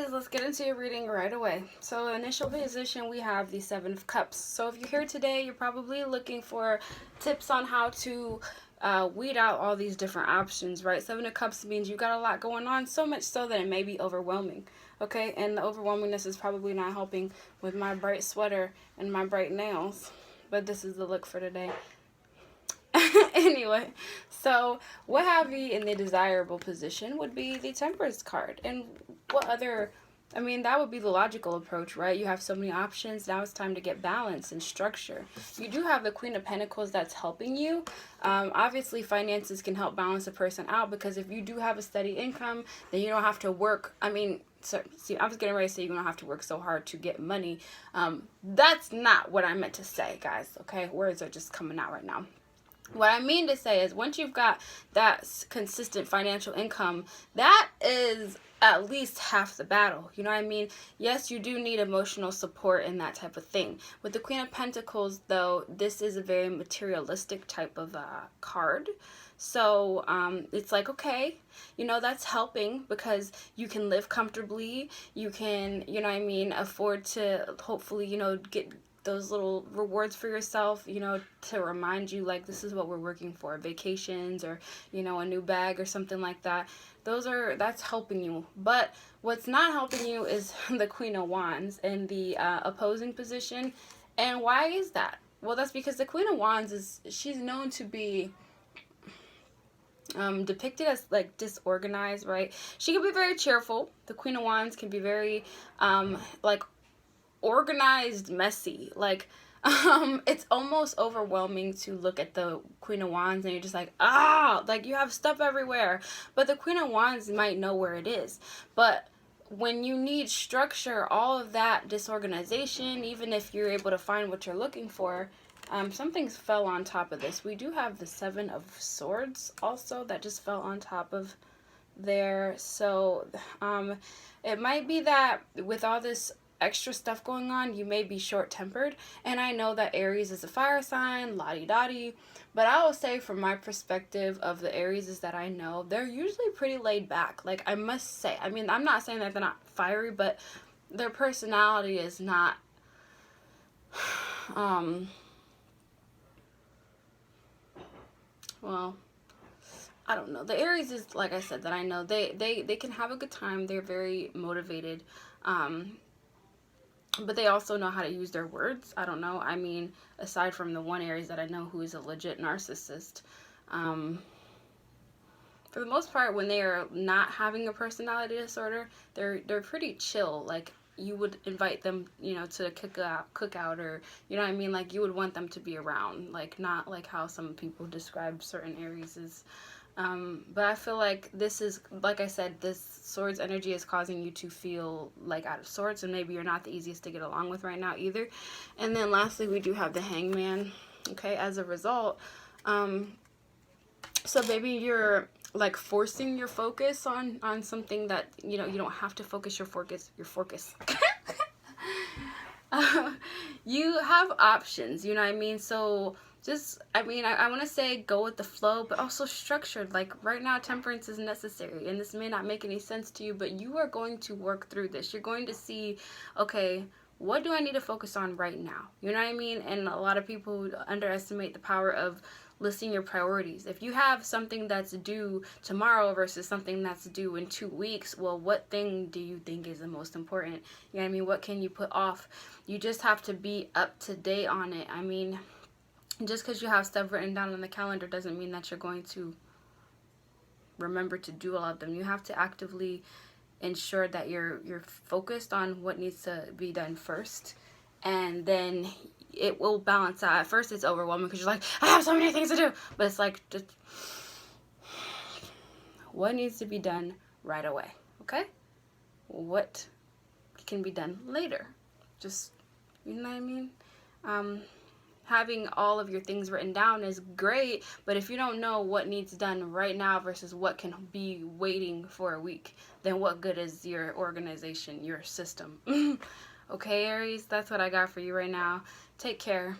Aries, let's get into your reading right away. So initial position, we have the Seven of Cups. So if you're here today, you're probably looking for tips on how to weed out all these different options, right? Seven of Cups means you got a lot going on, so much so that it may be overwhelming, okay? And the overwhelmingness is probably not helping with my bright sweater and my bright nails. But this is the look for today. Anyway, so what have you in the desirable position would be the Temperance card. And what other, I mean, that would be the logical approach, right? You have so many options. Now it's time to get balance and structure. You do have the Queen of Pentacles that's helping you. Obviously, finances can help balance a person out, because if you do have a steady income, then you don't have to work. I mean, so, see, I was getting ready to say you don't have to work so hard to get money. That's not what I meant to say, guys, okay? Words are just coming out right now. What I mean to say is, once you've got that consistent financial income, that is at least half the battle. You know what I mean? Yes, you do need emotional support and that type of thing. With the Queen of Pentacles, though, this is a very materialistic type of card. So it's like, okay, you know, that's helping, because you can live comfortably. You can, you know what I mean, afford to hopefully, you know, get those little rewards for yourself, you know, to remind you, like, this is what we're working for, vacations, or, you know, a new bag or something like that. That's helping you. But what's not helping you is the Queen of Wands in the opposing position. And why is that? Well, that's because the Queen of Wands she's known to be depicted as like disorganized, right? She can be very cheerful. The Queen of Wands can be very like organized, messy. Like it's almost overwhelming to look at the Queen of Wands and you're just like, like you have stuff everywhere. But the Queen of Wands might know where it is. But when you need structure, all of that disorganization, even if you're able to find what you're looking for, something's fell on top of this. We do have the Seven of Swords also that just fell on top of there. So it might be that with all this extra stuff going on, you may be short-tempered. And I know that Aries is a fire sign, la-di-da-di, but I will say, from my perspective of the Aries that I know, they're usually pretty laid back. Like, I must say, I mean, I'm not saying that they're not fiery, but their personality is not well, I don't know. The Aries is, like I said, that I know, they can have a good time. They're very motivated. But they also know how to use their words. I don't know. I mean, aside from the one Aries that I know who is a legit narcissist, for the most part, when they are not having a personality disorder, they're pretty chill. Like, you would invite them, you know, to a cookout, or, you know what I mean? Like, you would want them to be around. Like, not like how some people describe certain Aries as. But I feel like this is, like I said, this Swords energy is causing you to feel like out of sorts, and maybe you're not the easiest to get along with right now either. And then lastly, we do have the Hangman, okay, as a result. So maybe you're like forcing your focus on something that, you know, you don't have to focus your focus. You have options, you know what I mean? So just, I mean, I want to say go with the flow, but also structured. Like, right now, temperance is necessary, and this may not make any sense to you, but you are going to work through this. You're going to see, okay, what do I need to focus on right now? You know what I mean? And a lot of people underestimate the power of listing your priorities. If you have something that's due tomorrow versus something that's due in 2 weeks, well, what thing do you think is the most important? You know what I mean? What can you put off? You just have to be up to date on it. I mean, just because you have stuff written down on the calendar doesn't mean that you're going to remember to do all of them. You have to actively ensure that you're focused on what needs to be done first, and then it will balance out. At first, it's overwhelming because you're like, I have so many things to do, but it's like, just what needs to be done right away, okay? What can be done later? Just, you know what I mean? Having all of your things written down is great, but if you don't know what needs done right now versus what can be waiting for a week, then what good is your organization, your system? Okay, Aries, that's what I got for you right now. Take care.